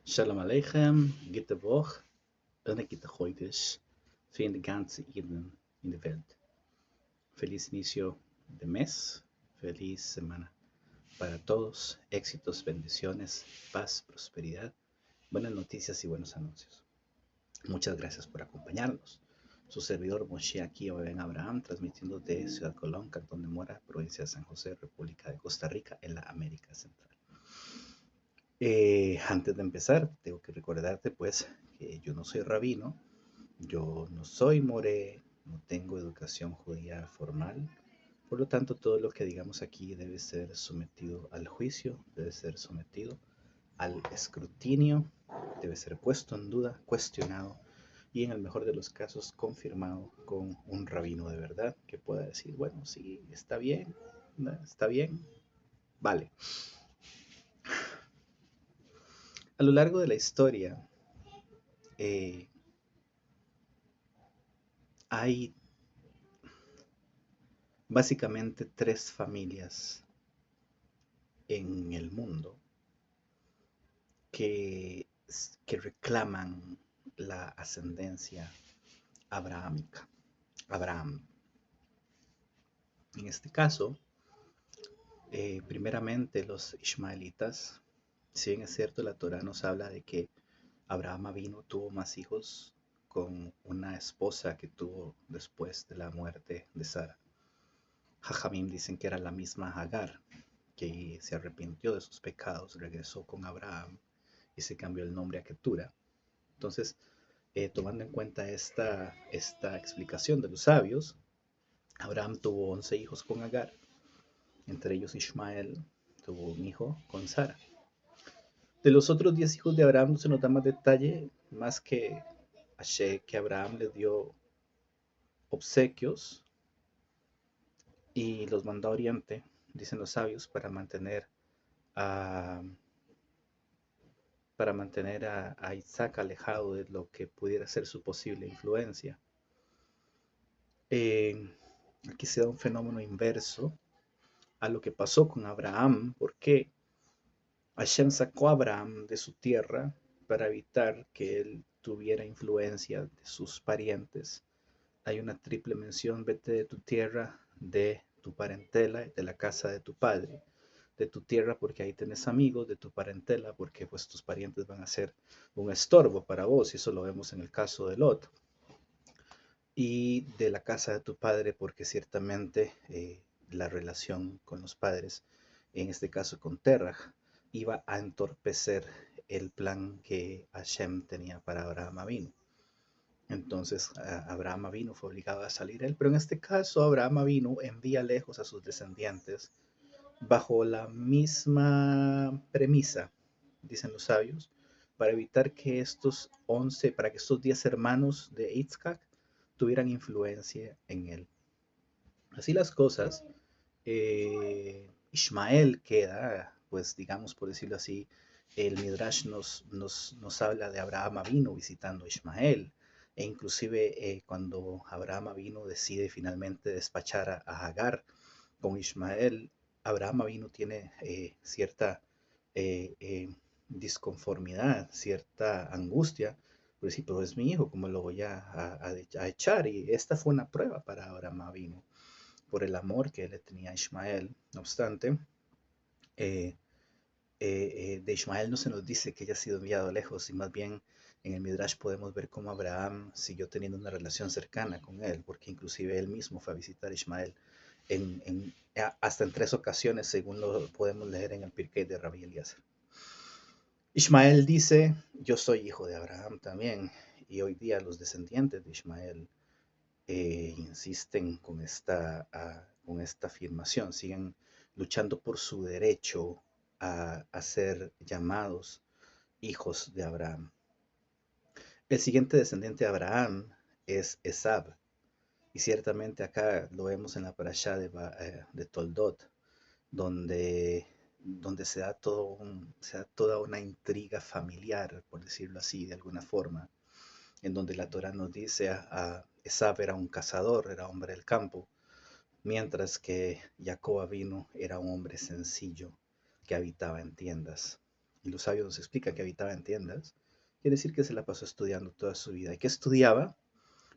Shalom Aleichem, gute Woche und eine gute Chodesh für die ganze Eden in der Welt. Feliz inicio de mes, feliz semana para todos, éxitos, bendiciones, paz, prosperidad, buenas noticias y buenos anuncios. Muchas gracias por acompañarnos. Su servidor Moshe aquí, Ben Abraham, transmitiendo de Ciudad Colón, Cantón de Mora, provincia de San José, República de Costa Rica, en la América Central. Antes de empezar, tengo que recordarte pues que yo no soy rabino, yo no soy moré, no tengo educación judía formal, por lo tanto todo lo que digamos aquí debe ser sometido al juicio, debe ser sometido al escrutinio, debe ser puesto en duda, cuestionado y en el mejor de los casos confirmado con un rabino de verdad que pueda decir, bueno, sí, está bien, vale. A lo largo de la historia, eh, hay básicamente tres familias en el mundo que, que reclaman la ascendencia abrahámica. Abraham. En este caso, primeramente los ismaelitas, si bien es cierto, la Torah nos habla de que Abraham vino, tuvo más hijos con una esposa que tuvo después de la muerte de Sara. Jajamim dicen que era la misma Agar, que se arrepintió de sus pecados, regresó con Abraham y se cambió el nombre a Ketura. Entonces, tomando en cuenta esta explicación de los sabios, Abraham tuvo 11 hijos con Agar, entre ellos Ismael tuvo un hijo con Sara. De los otros 10 hijos de Abraham no se nos da más detalle, más que que Abraham les dio obsequios y los mandó a Oriente, dicen los sabios, a, para mantener a Isaac alejado de lo que pudiera ser su posible influencia. Eh, Aquí se da un fenómeno inverso a lo que pasó con Abraham, porque Hashem sacó a Abraham de su tierra para evitar que él tuviera influencia de sus parientes. Hay una triple mención: vete de tu tierra, de tu parentela, de la casa de tu padre. De tu tierra porque ahí tenés amigos, de tu parentela porque pues tus parientes van a ser un estorbo para vos, y eso lo vemos en el caso de Lot. Y de la casa de tu padre porque ciertamente la relación con los padres, en este caso con Terah, iba a entorpecer el plan que Hashem tenía para Abraham Avinu. Entonces Abraham Avinu fue obligado a salir él, pero en este caso Abraham Avinu envía lejos a sus descendientes bajo la misma premisa, dicen los sabios, para evitar que para que estos 10 hermanos de Yitzhak tuvieran influencia en él. Así las cosas, Ismael queda, pues digamos por decirlo así, el Midrash nos habla de Abraham Avinu visitando a Ismael, e inclusive cuando Abraham Avinu decide finalmente despachar a Agar con Ismael, Abraham Avinu tiene cierta eh, eh, disconformidad, cierta angustia, pues sí, pero es mi hijo, ¿cómo lo voy a echar? Y esta fue una prueba para Abraham Avinu por el amor que él le tenía a Ismael. No obstante, eh, de Ismael no se nos dice que haya sido enviado lejos, y más bien en el Midrash podemos ver cómo Abraham siguió teniendo una relación cercana con él, porque inclusive él mismo fue a visitar a Ismael hasta en 3 ocasiones, según lo podemos leer en el Pirkei de Rabbi Eliezer. Ismael dice, yo soy hijo de Abraham también, y hoy día los descendientes de Ismael insisten con esta afirmación, siguen luchando por su derecho a ser llamados hijos de Abraham. El siguiente descendiente de Abraham es Esab, y ciertamente acá lo vemos en la parashá de Toldot, donde se da toda una intriga familiar, por decirlo así, de alguna forma, en donde la Torah nos dice a Esab era un cazador, era hombre del campo, mientras que Jacob vino era un hombre sencillo que habitaba en tiendas. y los sabios nos explican que habitaba en tiendas, quiere decir que se la pasó estudiando toda su vida. ¿Y qué estudiaba?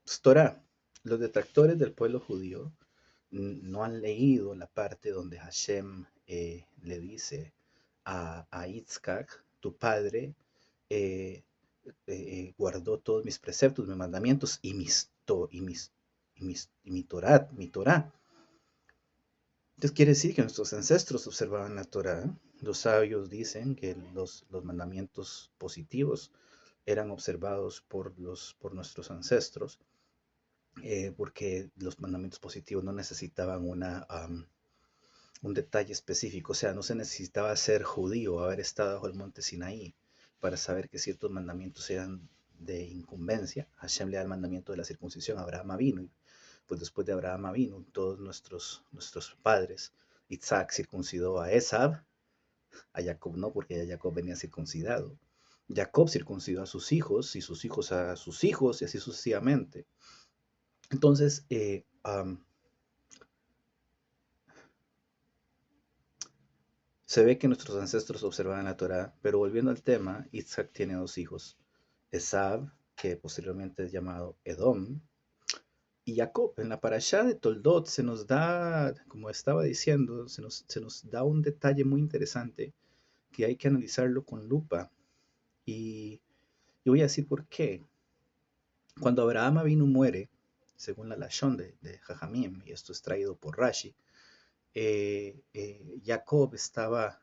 Pues Torah. Los detractores del pueblo judío no han leído la parte donde Hashem le dice a Yitzhak, tu padre, eh, guardó todos mis preceptos, mis mandamientos y mi Torah, mi Torah. Entonces quiere decir que nuestros ancestros observaban la Torah. Los sabios dicen que los mandamientos positivos eran observados por nuestros ancestros, porque los mandamientos positivos no necesitaban un detalle específico, o sea, no se necesitaba ser judío, haber estado bajo el monte Sinaí para saber que ciertos mandamientos eran de incumbencia. Hashem le da el mandamiento de la circuncisión a Abraham vino, y pues después de Abraham vino, todos nuestros padres, Isaac circuncidó a Esab, a Jacob no, porque ya Jacob venía circuncidado. Jacob circuncidó a sus hijos y sus hijos a sus hijos y así sucesivamente. Entonces, se ve que nuestros ancestros observaban la Torá, pero volviendo al tema, Isaac tiene dos hijos, Esab, que posteriormente es llamado Edom, y Jacob. En la parashá de Toldot se nos da, como estaba diciendo, se nos da un detalle muy interesante que hay que analizarlo con lupa. Y yo voy a decir por qué. Cuando Abraham Avinu muere, según la Lashon de Jajamim, y esto es traído por Rashi, Jacob estaba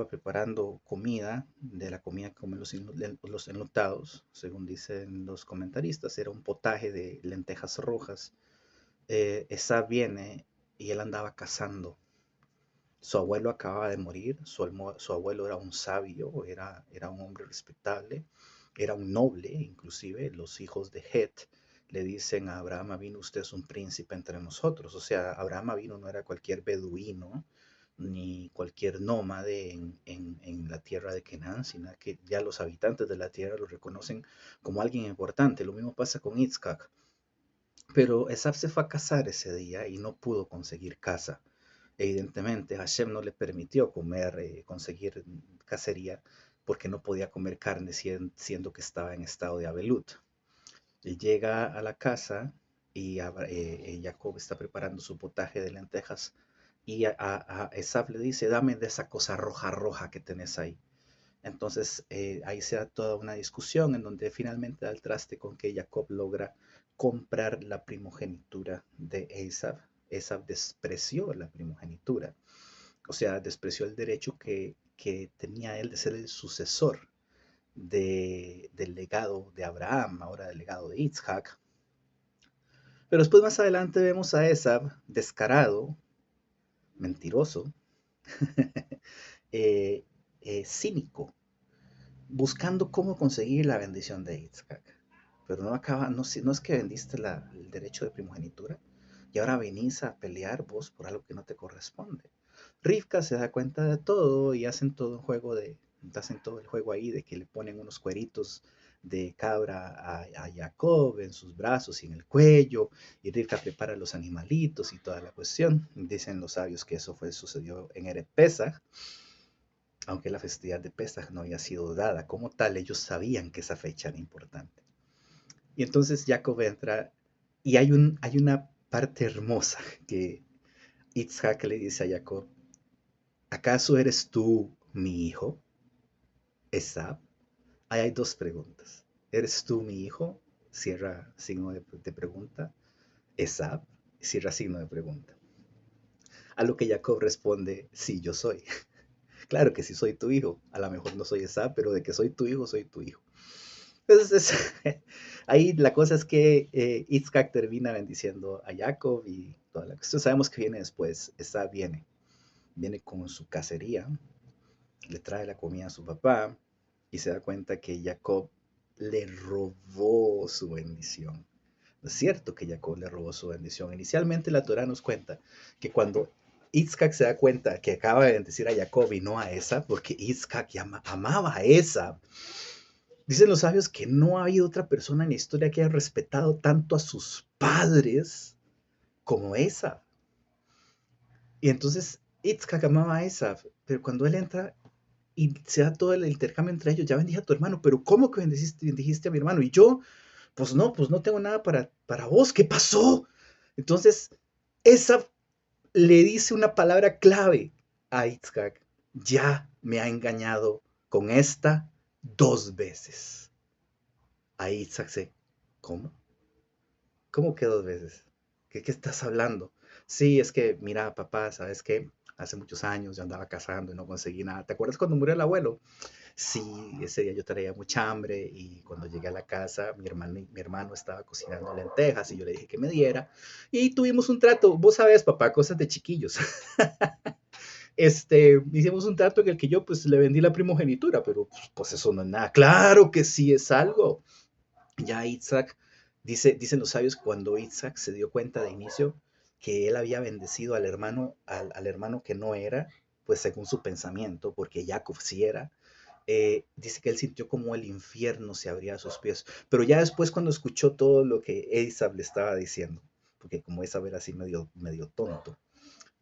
preparando comida, de la comida que comen los enlutados, según dicen los comentaristas, era un potaje de lentejas rojas. Esa viene y él andaba cazando. Su abuelo acababa de morir, su abuelo era un sabio, era un hombre respetable, era un noble, inclusive los hijos de Het le dicen a Abraham Avinu, usted es un príncipe entre nosotros. O sea, Abraham Avinu no era cualquier beduino, ni cualquier nómade en la tierra de Canaán, sino que ya los habitantes de la tierra lo reconocen como alguien importante. Lo mismo pasa con Yitzhak. Pero Esaf se fue a casar ese día y no pudo conseguir casa. Evidentemente, Hashem no le permitió conseguir cacería, porque no podía comer carne siendo que estaba en estado de abelut. Él llega a la casa y Jacob está preparando su potaje de lentejas y a Esaf le dice, dame de esa cosa roja roja que tenés ahí. Entonces ahí se da toda una discusión en donde finalmente da el traste con que Jacob logra comprar la primogenitura de Esav. Esav despreció la primogenitura, o sea, despreció el derecho que tenía él de ser el sucesor del legado de Abraham, ahora del legado de Isaac. Pero después más adelante vemos a Esav descarado, mentiroso, eh, cínico, buscando cómo conseguir la bendición de Isaac. Pero no es que vendiste el derecho de primogenitura y ahora venís a pelear vos por algo que no te corresponde. Rivka se da cuenta de todo y hacen todo el juego ahí de que le ponen unos cueritos de cabra a Jacob en sus brazos y en el cuello, y Rivka prepara los animalitos y toda la cuestión. Dicen los sabios que eso sucedió en Erev Pesach, aunque la festividad de Pesach no había sido dada como tal, ellos sabían que esa fecha era importante. Y entonces Jacob entra y hay una parte hermosa que Isaac le dice a Jacob, ¿acaso eres tú mi hijo, Esab? Ahí hay dos preguntas. ¿Eres tú mi hijo? Cierra signo de pregunta. Esab, cierra signo de pregunta. A lo que Jacob responde, sí, yo soy. Claro que sí soy tu hijo. A lo mejor no soy Esab, pero de que soy tu hijo, soy tu hijo. Entonces, ahí la cosa es que Isaac termina bendiciendo a Jacob y toda la cuestión. Sabemos que viene después. Esab viene con su cacería, le trae la comida a su papá y se da cuenta que Jacob le robó su bendición. No es cierto que Jacob le robó su bendición. Inicialmente la Torah nos cuenta que cuando Isaac se da cuenta que acaba de bendecir a Jacob y no a Esab, porque Isaac amaba a Esab. Dicen los sabios que no ha habido otra persona en la historia que haya respetado tanto a sus padres como Esab. Y entonces Isaac amaba a Esab, pero cuando él entra y se da todo el intercambio entre ellos. Ya bendije a tu hermano, pero ¿cómo que bendijiste a mi hermano? Y yo, pues no tengo nada para vos. ¿Qué pasó? Entonces, esa le dice una palabra clave a Itzhak. Ya me ha engañado con esta 2 veces. Ahí Itzhak se, ¿cómo? ¿Cómo que 2 veces? ¿Qué estás hablando? Sí, es que, mira, papá, ¿sabes qué? Hace muchos años yo andaba cazando y no conseguí nada. ¿Te acuerdas cuando murió el abuelo? Sí, ese día yo traía mucha hambre y cuando llegué a la casa mi hermano estaba cocinando lentejas y yo le dije que me diera y tuvimos un trato, vos sabes papá, cosas de chiquillos. Hicimos un trato en el que yo pues le vendí la primogenitura, pero pues eso no es nada. Claro que sí es algo. Ya Isaac, dicen los sabios, cuando Isaac se dio cuenta de inicio que él había bendecido al hermano que no era, pues según su pensamiento, porque Jacob sí era, dice que él sintió como el infierno se abría a sus pies. Pero ya después cuando escuchó todo lo que Esab le estaba diciendo, porque como Esab era así medio tonto,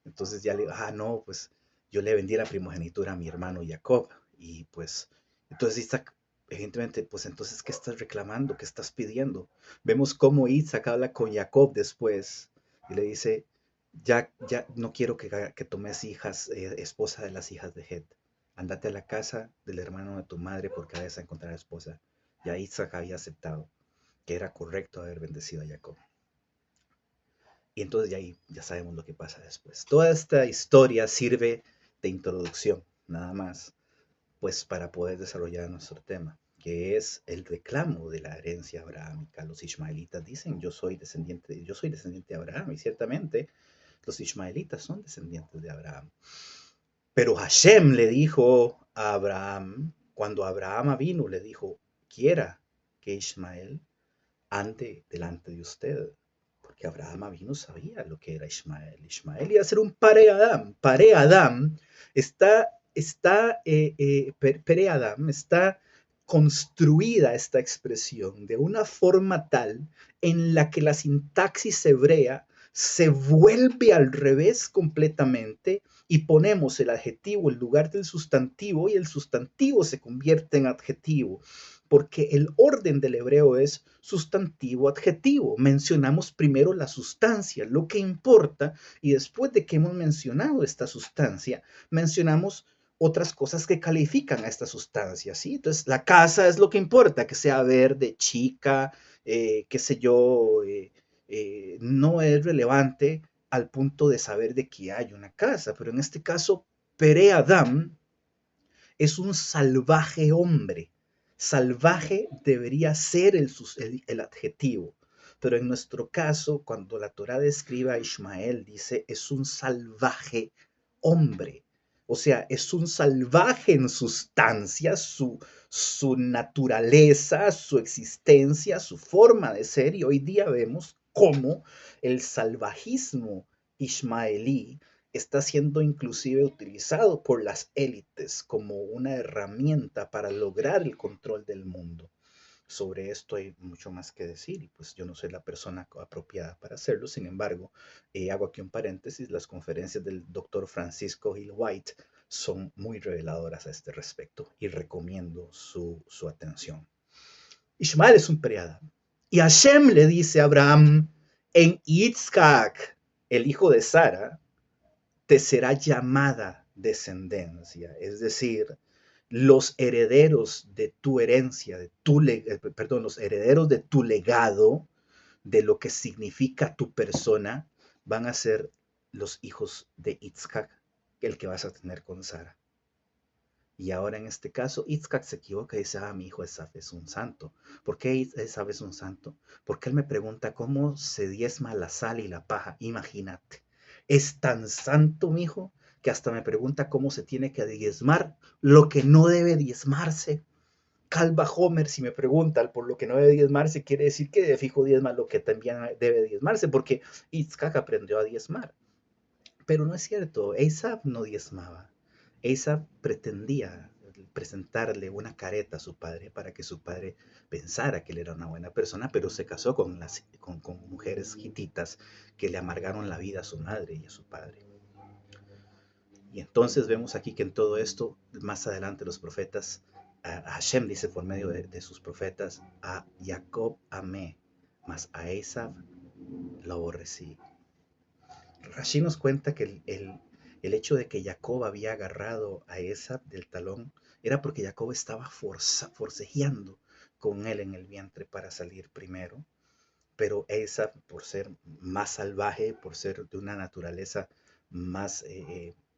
entonces ya le digo, no, pues yo le vendí la primogenitura a mi hermano Jacob. Y pues, entonces Isaac, evidentemente, pues entonces, ¿qué estás reclamando? ¿Qué estás pidiendo? Vemos cómo Isaac habla con Jacob después y le dice, ya no quiero que tomes hijas, esposa de las hijas de Het. Andate a la casa del hermano de tu madre porque vayas a encontrar esposa. Ya Isaac había aceptado que era correcto haber bendecido a Jacob. Y entonces ya ahí ya sabemos lo que pasa después. Toda esta historia sirve de introducción, nada más, pues para poder desarrollar nuestro tema, que es el reclamo de la herencia abrahámica. Los ismaelitas dicen, yo soy descendiente de Abraham, y ciertamente los ismaelitas son descendientes de Abraham. Pero Hashem le dijo a Abraham, cuando Abraham vino, le dijo, quiera que Ismael ande delante de usted, porque Abraham vino sabía lo que era Ismael. Ismael iba a ser un pare Adam. Pare Adam Pere Adam está construida esta expresión de una forma tal en la que la sintaxis hebrea se vuelve al revés completamente y ponemos el adjetivo en lugar del sustantivo y el sustantivo se convierte en adjetivo porque el orden del hebreo es sustantivo-adjetivo. Mencionamos primero la sustancia, lo que importa, y después de que hemos mencionado esta sustancia, mencionamos otras cosas que califican a esta sustancia, ¿sí? Entonces, la casa es lo que importa, que sea verde, chica, qué sé yo, no es relevante al punto de saber de que hay una casa, pero en este caso, Pere Adam es un salvaje hombre. Salvaje debería ser el adjetivo. Pero en nuestro caso, cuando la Torah describe a Ismael, dice, es un salvaje hombre. O sea, es un salvaje en sustancia, su naturaleza, su existencia, su forma de ser. Y hoy día vemos cómo el salvajismo ismaelí está siendo inclusive utilizado por las élites como una herramienta para lograr el control del mundo. Sobre esto hay mucho más que decir y pues yo no soy la persona apropiada para hacerlo. Sin embargo, hago aquí un paréntesis, las conferencias del doctor Francisco Hill White son muy reveladoras a este respecto y recomiendo su atención. Ishmael es un periada y Hashem le dice a Abraham, en Yitzhak, el hijo de Sara, te será llamada descendencia, es decir, los herederos de tu herencia, los herederos de tu legado, de lo que significa tu persona, van a ser los hijos de Itzhak, el que vas a tener con Sara. Y ahora en este caso, Itzhak se equivoca y dice, mi hijo Esaf es un santo. ¿Por qué Esaf es un santo? Porque él me pregunta cómo se diezma la sal y la paja. Imagínate, es tan santo mi hijo que hasta me pregunta cómo se tiene que diezmar lo que no debe diezmarse. Calva Homer, si me preguntan por lo que no debe diezmarse, quiere decir que de fijo diezma lo que también debe diezmarse, porque Itzhak aprendió a diezmar. Pero no es cierto, Esaf no diezmaba. Esaf pretendía presentarle una careta a su padre para que su padre pensara que él era una buena persona, pero se casó con mujeres hititas que le amargaron la vida a su madre y a su padre. Y entonces vemos aquí que en todo esto, más adelante los profetas, a Hashem dice por medio de sus profetas, a Jacob amé, mas a Esav lo aborrecí. Rashi nos cuenta que el hecho de que Jacob había agarrado a Esav del talón era porque Jacob estaba forcejeando con él en el vientre para salir primero, pero Esav, por ser más salvaje, por ser de una naturaleza más,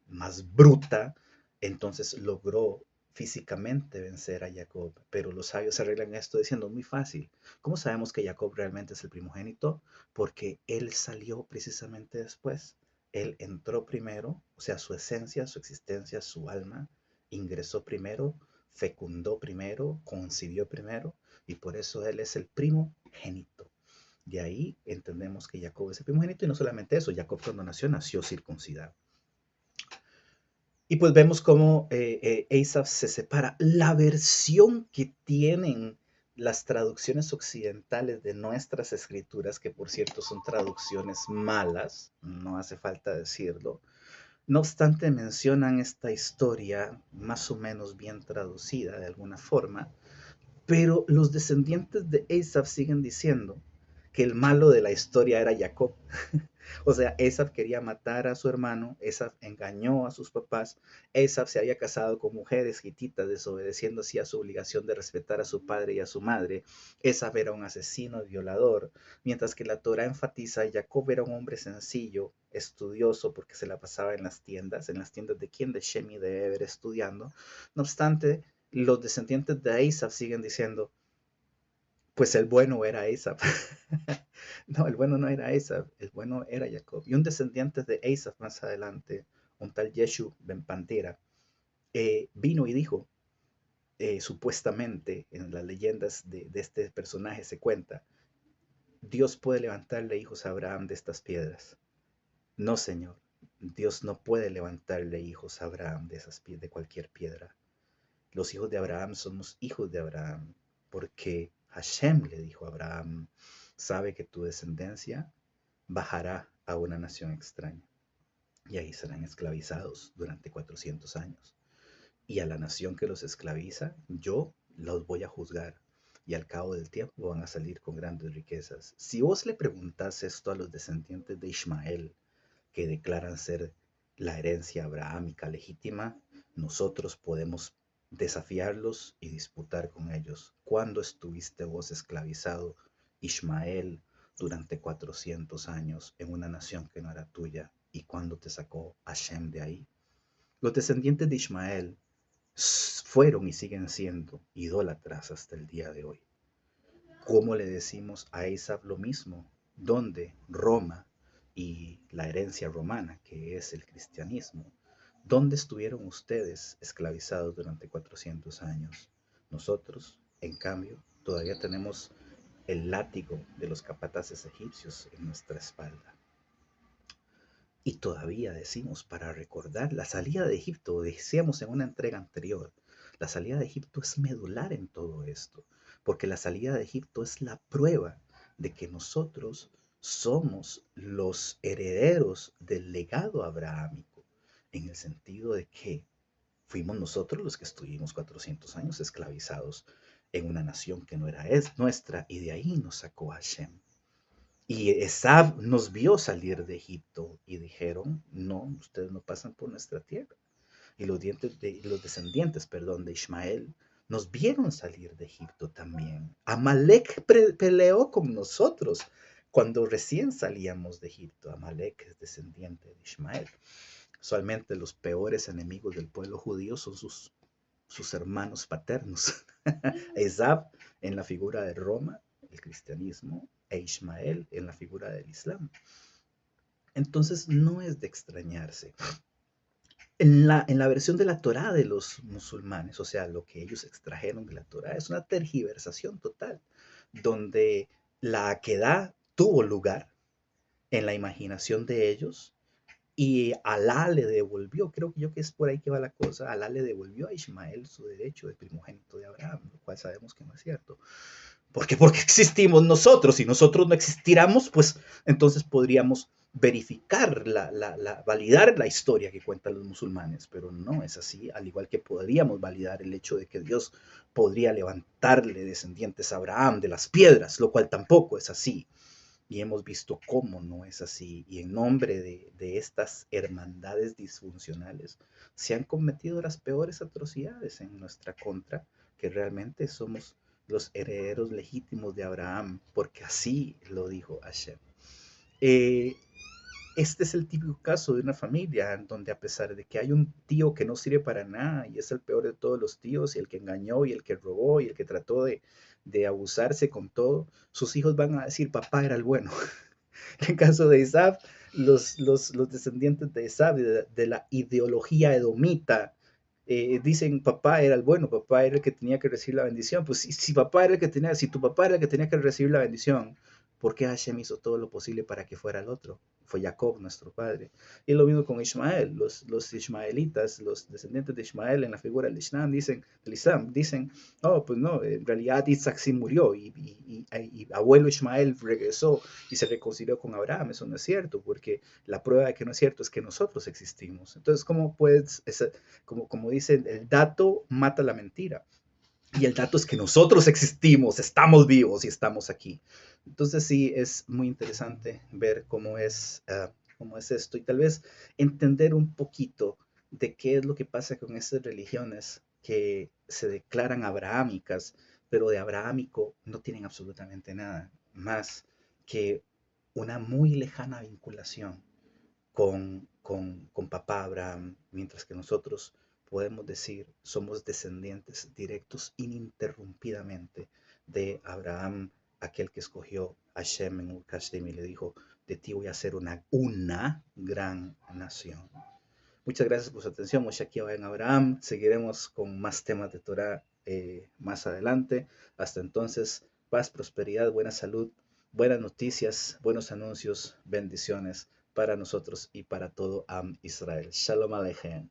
más bruta, entonces logró físicamente vencer a Jacob. Pero los sabios arreglan esto diciendo muy fácil. ¿Cómo sabemos que Jacob realmente es el primogénito? Porque él salió precisamente después. Él entró primero, o sea, su esencia, su existencia, su alma, ingresó primero, fecundó primero, concibió primero, y por eso él es el primogénito. De ahí entendemos que Jacob es el primogénito y no solamente eso, Jacob cuando nació circuncidado. Y pues vemos cómo Esav se separa. La versión que tienen las traducciones occidentales de nuestras escrituras, que por cierto son traducciones malas, no hace falta decirlo, no obstante mencionan esta historia más o menos bien traducida de alguna forma, pero los descendientes de Esav siguen diciendo que el malo de la historia era Jacob. O sea, Esav quería matar a su hermano, Esav engañó a sus papás, Esav se había casado con mujeres hititas, desobedeciendo así a su obligación de respetar a su padre y a su madre. Esav era un asesino, violador, mientras que la Torah enfatiza, Jacob era un hombre sencillo, estudioso, porque se la pasaba en las tiendas de quién, de Shem y de Eber estudiando. No obstante, los descendientes de Esav siguen diciendo, pues el bueno era Esav. No, el bueno no era Esav, el bueno era Jacob. Y un descendiente de Esav más adelante, un tal Yeshu ben Pantera, vino y dijo, supuestamente en las leyendas de este personaje se cuenta, Dios puede levantarle hijos a Abraham de estas piedras. No, Señor, Dios no puede levantarle hijos a Abraham de cualquier piedra. Los hijos de Abraham somos hijos de Abraham, porque Hashem le dijo a Abraham, sabe que tu descendencia bajará a una nación extraña, y ahí serán esclavizados durante 400 años. Y a la nación que los esclaviza, yo los voy a juzgar, y al cabo del tiempo van a salir con grandes riquezas. Si vos le preguntás esto a los descendientes de Ismael, que declaran ser la herencia abrahámica legítima, nosotros podemos desafiarlos y disputar con ellos. ¿Cuándo estuviste vos esclavizado, Ismael, durante 400 años en una nación que no era tuya? ¿Y cuándo te sacó Hashem de ahí? Los descendientes de Ismael fueron y siguen siendo idólatras hasta el día de hoy. ¿Cómo le decimos a Esav lo mismo? ¿Dónde? Roma y la herencia romana, que es el cristianismo. ¿Dónde estuvieron ustedes esclavizados durante 400 años? Nosotros, en cambio, todavía tenemos el látigo de los capataces egipcios en nuestra espalda. Y todavía decimos, para recordar la salida de Egipto, decíamos en una entrega anterior, la salida de Egipto es medular en todo esto, porque la salida de Egipto es la prueba de que nosotros somos los herederos del legado abrahámico, en el sentido de que fuimos nosotros los que estuvimos 400 años esclavizados en una nación que no era nuestra, y de ahí nos sacó Hashem. Y Esab nos vio salir de Egipto y dijeron, no, ustedes no pasan por nuestra tierra. Y los descendientes, de Ismael nos vieron salir de Egipto también. Amalek peleó con nosotros cuando recién salíamos de Egipto. Amalek es descendiente de Ismael. Usualmente los peores enemigos del pueblo judío son sus hermanos paternos. Esab en la figura de Roma, el cristianismo, e Ismael en la figura del Islam. Entonces no es de extrañarse. En la versión de la Torá de los musulmanes, o sea, lo que ellos extrajeron de la Torá, es una tergiversación total, donde la aquedá tuvo lugar en la imaginación de ellos y Alá le devolvió, creo yo que es por ahí que va la cosa, Alá le devolvió a Ismael su derecho de primogénito de Abraham, lo cual sabemos que no es cierto. Porque existimos nosotros, si nosotros no existiéramos, pues entonces podríamos verificar, validar la historia que cuentan los musulmanes, pero no es así, al igual que podríamos validar el hecho de que Dios podría levantarle descendientes a Abraham de las piedras, lo cual tampoco es así. Y hemos visto cómo no es así. Y en nombre de estas hermandades disfuncionales se han cometido las peores atrocidades en nuestra contra, que realmente somos los herederos legítimos de Abraham, porque así lo dijo Hashem. Eh, este es el típico caso de una familia en donde a pesar de que hay un tío que no sirve para nada y es el peor de todos los tíos y el que engañó y el que robó y el que trató de abusarse con todo, sus hijos van a decir papá era el bueno. En el caso de Isaac, los descendientes de Isaac, de la ideología edomita, dicen papá era el bueno, papá era el que tenía que recibir la bendición. Pues si papá era el que tenía, si tu papá era el que tenía que recibir la bendición, ¿por qué Hashem hizo todo lo posible para que fuera el otro? Fue Jacob, nuestro padre. Y lo mismo con Ismael, los ismaelitas, los descendientes de Ismael en la figura del Islam, dicen, oh, pues no, en realidad Isaac sí murió y abuelo Ismael regresó y se reconcilió con Abraham. Eso no es cierto, porque la prueba de que no es cierto es que nosotros existimos. Entonces, ¿cómo puedes, como dicen, el dato mata la mentira? Y el dato es que nosotros existimos, estamos vivos y estamos aquí. Entonces sí, es muy interesante ver cómo es esto y tal vez entender un poquito de qué es lo que pasa con estas religiones que se declaran abrahámicas, pero de abrahámico no tienen absolutamente nada más que una muy lejana vinculación con papá Abraham, mientras que nosotros podemos decir somos descendientes directos ininterrumpidamente de Abraham, aquel que escogió a Shem en Urkashdim y le dijo, de ti voy a hacer una gran nación. Muchas gracias por su atención, Moshe Akiva en Abraham. Seguiremos con más temas de Torah más adelante. Hasta entonces, paz, prosperidad, buena salud, buenas noticias, buenos anuncios, bendiciones para nosotros y para todo Am Israel. Shalom Aleichem.